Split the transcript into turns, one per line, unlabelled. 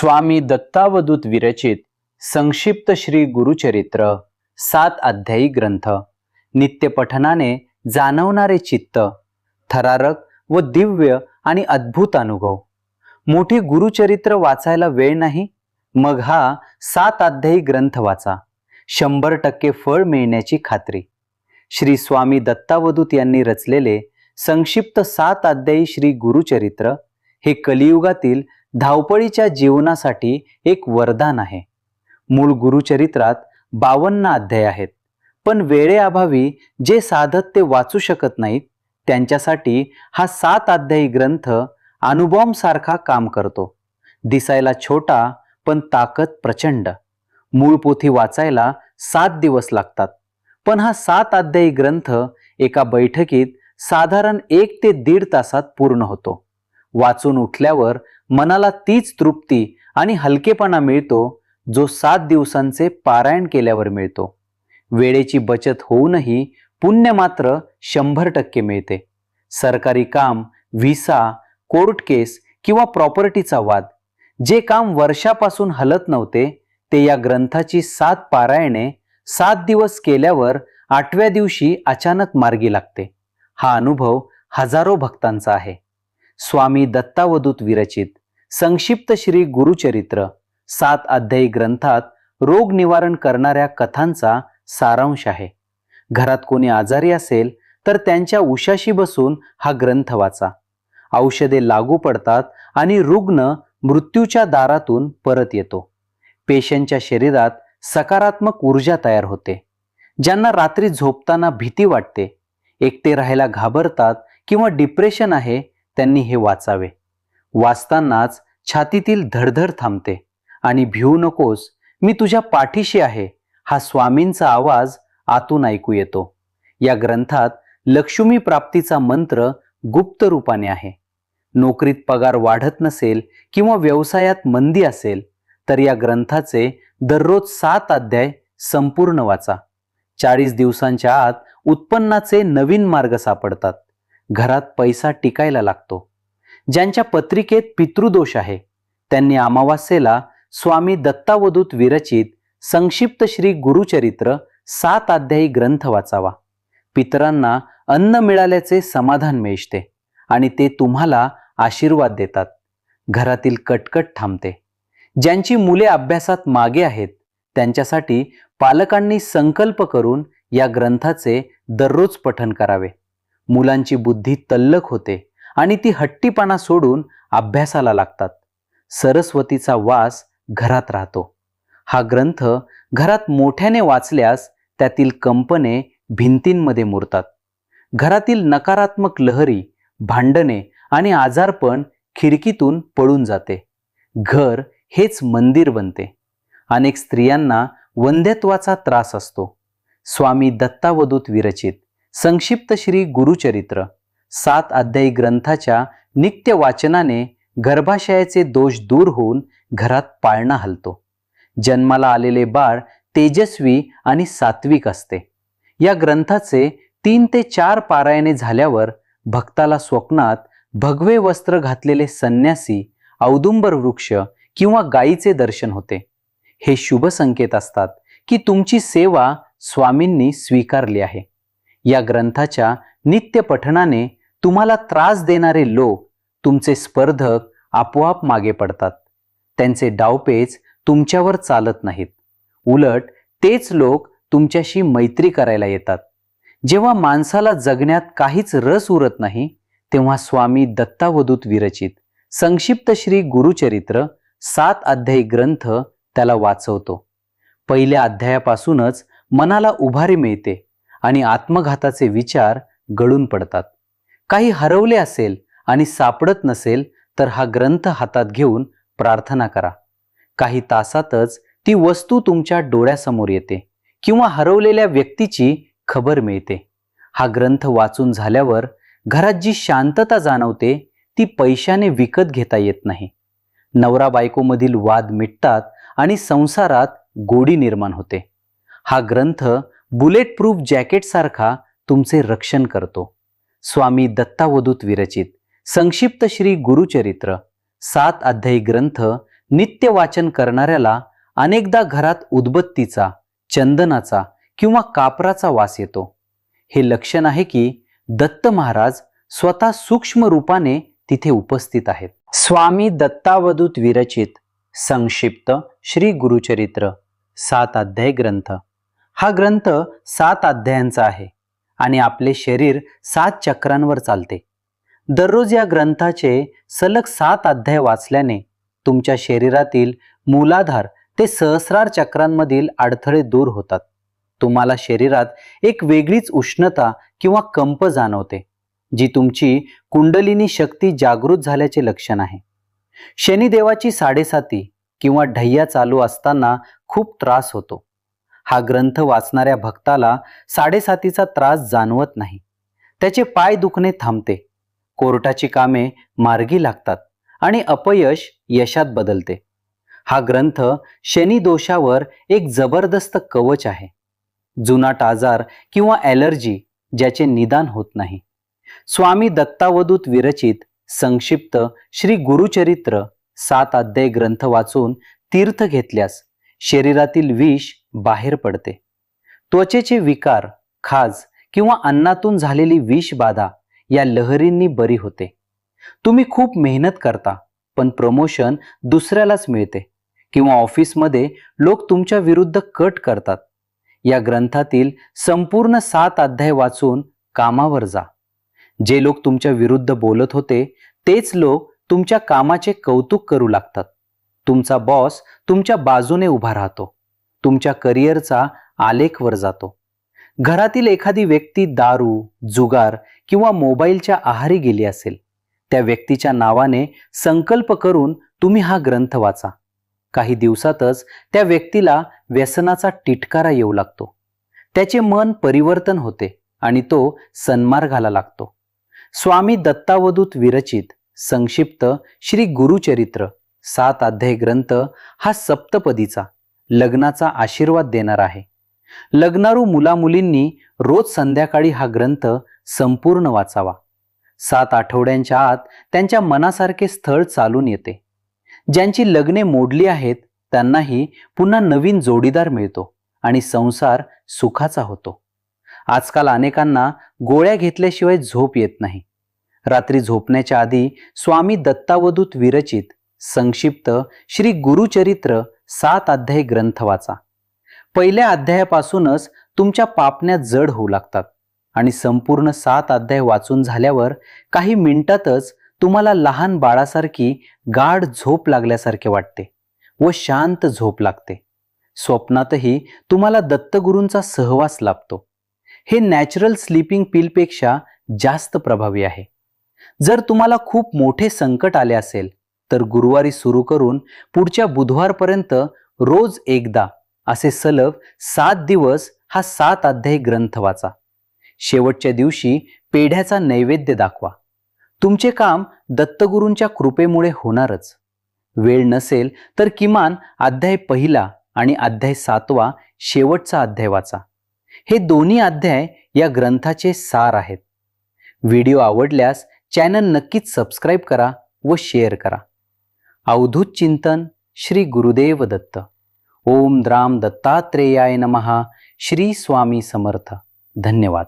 स्वामी दत्तावधूत विरचित संक्षिप्त श्री गुरुचरित्र 7 अध्यायी ग्रंथ। नित्य पठनाने जाणवणारे चित्त, थरारक व दिव्य आणि अद्भुत अनुभव। मोठी गुरुचरित्र वाचायला वेळ नाही, मग हा 7 अध्यायी ग्रंथ वाचा, 100% फळ मिळण्याची खात्री। श्री स्वामी दत्तावधूत यांनी रचलेले संक्षिप्त 7 अध्यायी श्री गुरुचरित्र हे कलियुगातील धावपळीच्या जीवनासाठी एक वरदान आहे। मूळ गुरुचरित्रात 52 अध्याय आहेत, पण वेळेअभावी जे साधक ते वाचू शकत नाहीत त्यांच्यासाठी हा 7 अध्यायी ग्रंथ अणुबॉम्ब सारखा काम करतो। दिसायला छोटा पण ताकद प्रचंड। मूळ पोथी वाचायला 7 दिवस लागतात, पण हा 7 अध्यायी ग्रंथ एका बैठकीत साधारण 1 ते 1.5 तासात पूर्ण होतो। वाचून उठल्यावर मनाला तीच तृप्ती आणि हलकेपणा मिळतो जो 7 दिवसांचे पारायण केल्यावर मिळतो। वेळेची बचत होऊनही पुण्य मात्र 100% मिळते। सरकारी काम, व्हिसा, कोर्ट केस किंवा प्रॉपर्टीचा वाद, जे काम वर्षापासून हलत नव्हते ते या ग्रंथाची 7 पारायणे 7 दिवस केल्यावर 8व्या दिवशी अचानक मार्गी लागते। हा अनुभव हजारो भक्तांचा आहे। स्वामी दत्तावधूत विरचित संक्षिप्त श्री गुरुचरित्र 7 अध्यायी ग्रंथात रोग निवारण करणाऱ्या कथांचा सारांश आहे। घरात कोणी आजारी असेल तर त्यांच्या उशाशी बसून हा ग्रंथ वाचा। औषधे लागू पडतात आणि रुग्ण मृत्यूच्या दारातून परत येतो। पेशंटच्या शरीरात सकारात्मक ऊर्जा तयार होते। ज्यांना रात्री झोपताना भीती वाटते, एकटे राहायला घाबरतात किंवा डिप्रेशन आहे, त्यांनी हे वाचावे। वाचतानाच छातीतील धडधड थांबते आणि भिवू नकोस, मी तुझ्या पाठीशी आहे हा स्वामींचा आवाज आतून ऐकू येतो। या ग्रंथात लक्ष्मी प्राप्तीचा मंत्र गुप्त रूपाने आहे। नोकरीत पगार वाढत नसेल किंवा व्यवसायात मंदी असेल तर या ग्रंथाचे दररोज 7 अध्याय संपूर्ण वाचा। 40 दिवसांच्या आत उत्पन्नाचे नवीन मार्ग सापडतात। घरात पैसा टिकायला लागतो। ज्यांच्या पत्रिकेत पितृदोष आहे त्यांनी अमावास्येला स्वामी दत्तावधूत विरचित संक्षिप्त श्री गुरुचरित्र 7 अध्यायी ग्रंथ वाचावा। पितरांना अन्न मिळाल्याचे समाधान मिळते आणि ते तुम्हाला आशीर्वाद देतात। घरातील कटकट थांबते। ज्यांची मुले अभ्यासात मागे आहेत त्यांच्यासाठी पालकांनी संकल्प करून या ग्रंथाचे दररोज पठण करावे। मुलांची बुद्धी तल्लख होते आणि ती हट्टीपणा सोडून अभ्यासाला लागतात। सरस्वतीचा वास घरात राहतो। हा ग्रंथ घरात मोठ्याने वाचल्यास त्यातील कंपने भिंतींमध्ये मुरतात। घरातील नकारात्मक लहरी, भांडणे आणि आजारपण खिडकीतून पळून जाते। घर हेच मंदिर बनते। अनेक स्त्रियांना वंध्यत्वाचा त्रास असतो। स्वामी दत्तावधूत विरचित संक्षिप्त श्री गुरुचरित्र 7 अध्यायी ग्रंथाच्या नित्य वाचनाने गर्भाशयाचे दोष दूर होऊन घरात पाळणा हलतो। जन्माला आलेले बाळ तेजस्वी आणि सात्विक असते। या ग्रंथाचे 3 ते 4 पारायणे झाल्यावर भक्ताला स्वप्नात भगवे वस्त्र घातलेले संन्यासी, औदुंबर वृक्ष किंवा गायीचे दर्शन होते। हे शुभ संकेत असतात की तुमची सेवा स्वामींनी स्वीकारली आहे। या ग्रंथाच्या नित्य पठणाने तुम्हाला त्रास देणारे लोक, तुमचे स्पर्धक आपोआप मागे पडतात। त्यांचे डावपेच तुमच्यावर चालत नाहीत। उलट तेच लोक तुमच्याशी मैत्री करायला येतात। जेव्हा माणसाला जगण्यात काहीच रस उरत नाही तेव्हा स्वामी दत्तावधूत विरचित संक्षिप्त श्री गुरुचरित्र 7 अध्यायी ग्रंथ त्याला वाचवतो। पहिल्या अध्यायापासूनच मनाला उभारी मिळते आणि आत्मघाताचे विचार गळून पडतात। काही हरवले असेल आणि सापडत नसेल तर हा ग्रंथ हातात घेऊन प्रार्थना करा। काही तासातच ती वस्तू तुमच्या डोळ्यासमोर येते किंवा हरवलेल्या व्यक्तीची खबर मिळते। हा ग्रंथ वाचून झाल्यावर घरात जी शांतता जाणवते ती पैशाने विकत घेता येत नाही। नवरा बायकोमधील वाद मिटतात आणि संसारात गोडी निर्माण होते। हा ग्रंथ बुलेट प्रूफ जॅकेट सारखा तुमचे रक्षण करतो। स्वामी दत्तावधूत विरचित संक्षिप्त श्री गुरुचरित्र 7 अध्यायी ग्रंथ नित्य वाचन करणाऱ्याला अनेकदा घरात उदबत्तीचा, चंदनाचा किंवा कापराचा वास येतो. हे लक्षण आहे की दत्त महाराज स्वतः सूक्ष्म रूपाने तिथे उपस्थित आहेत. स्वामी दत्तावधूत विरचित संक्षिप्त श्री गुरुचरित्र 7 अध्याय ग्रंथ. हा ग्रंथ 7 अध्यायांचा आहे आणि आपले शरीर 7 चक्रांवर चालते. दररोज या ग्रंथाचे सलग 7 अध्याय वाचल्याने तुमच्या शरीरातील मूलाधार ते सहस्रार चक्रांमधील अडथळे दूर होतात. तुम्हाला शरीरात एक वेगळीच उष्णता किंवा कंप जाणवते, जी तुमची कुंडलिनी शक्ती जागृत झाल्याचे लक्षण आहे. शनिदेवाची 7.5 किंवा ढय्या चालू असताना खूप त्रास होतो. हा ग्रंथ वाचणाऱ्या भक्ताला 7.5चा त्रास जाणवत नाही. त्याचे पाय दुखणे थांबते, कोर्टाची कामे मार्गी लागतात आणि अपयश यशात बदलते. हा ग्रंथ शनी दोषावर एक जबरदस्त कवच आहे. जुनाट आजार किंवा ॲलर्जी ज्याचे निदान होत नाही. स्वामी दत्तावधूत विरचित संक्षिप्त श्री गुरुचरित्र 7 अध्याय ग्रंथ वाचून तीर्थ घेतल्यास शरीरातील विष बाहेर पडते. त्वचेचे विकार, खाज किंवा अन्नातून झालेली विषबाधा या लहरींनी बरी होते. तुम्ही खूप मेहनत करता पण प्रमोशन दुसऱ्यालाच मिळते किंवा ऑफिसमध्ये लोक तुमच्या विरुद्ध कट करतात. या ग्रंथातील संपूर्ण 7 अध्याय वाचून कामावर जा. जे लोक तुमच्या विरुद्ध बोलत होते तेच लोक तुमच्या कामाचे कौतुक करू लागतात. तुमचा बॉस तुमच्या बाजूने उभा राहतो. तुमच्या करिअरचा आलेख वर जातो. घरातील एखादी व्यक्ती दारू, जुगार किंवा मोबाईलच्या आहारी गेली असेल, त्या व्यक्तीच्या नावाने संकल्प करून तुम्ही हा ग्रंथ वाचा. काही दिवसातच त्या व्यक्तीला व्यसनाचा टिटकारा येऊ लागतो. त्याचे मन परिवर्तन होते आणि तो सन्मार्गाला लागतो. स्वामी दत्तावधूत विरचित संक्षिप्त श्री गुरुचरित्र 7 अध्याय ग्रंथ हा सप्तपदीचा, लग्नाचा आशीर्वाद देणार आहे. लग्नारू मुलामुलींनी रोज संध्याकाळी हा ग्रंथ संपूर्ण वाचावा. 7 आठवड्यांच्या आत त्यांच्या मनासारखे स्थळ चालून येते. ज्यांची लग्ने मोडली आहेत त्यांनाही पुन्हा नवीन जोडीदार मिळतो आणि संसार सुखाचा होतो. आजकाल अनेकांना गोळ्या घेतल्याशिवाय झोप येत नाही. रात्री झोपण्याच्या आधी स्वामी दत्तावधूत विरचित संक्षिप्त श्री गुरुचरित्र 7 अध्याय ग्रंथ वाचा. पहिल्या अध्यायापासूनच तुमच्या पापण्या जड होऊ लागतात आणि संपूर्ण 7 अध्याय वाचून झाल्यावर काही मिनिटातच तुम्हाला लहान बाळासारखी गाढ झोप लागल्यासारखे वाटते व शांत झोप लागते. स्वप्नातही तुम्हाला दत्तगुरूंचा सहवास लाभतो. हे नॅचरल स्लीपिंग पिलपेक्षा जास्त प्रभावी आहे. जर तुम्हाला खूप मोठे संकट आले असेल तर गुरुवारी सुरू करून पुढच्या बुधवारपर्यंत रोज एकदा असे सलग 7 दिवस हा 7 अध्याय ग्रंथ वाचा. शेवटच्या दिवशी पेढ्याचा नैवेद्य दाखवा. तुमचे काम दत्तगुरूंच्या कृपेमुळे होणारच. वेळ नसेल तर किमान अध्याय 1 आणि अध्याय 7 शेवटचा अध्याय वाचा. हे दोन्ही अध्याय या ग्रंथाचे सार आहेत. व्हिडिओ आवडल्यास चॅनल नक्कीच सबस्क्राईब करा व शेअर करा. अवधूत चिंतन श्री गुरुदेव दत्त. ओम द्राम दत्तात्रेयाय नमः. श्री स्वामी समर्थ. धन्यवाद.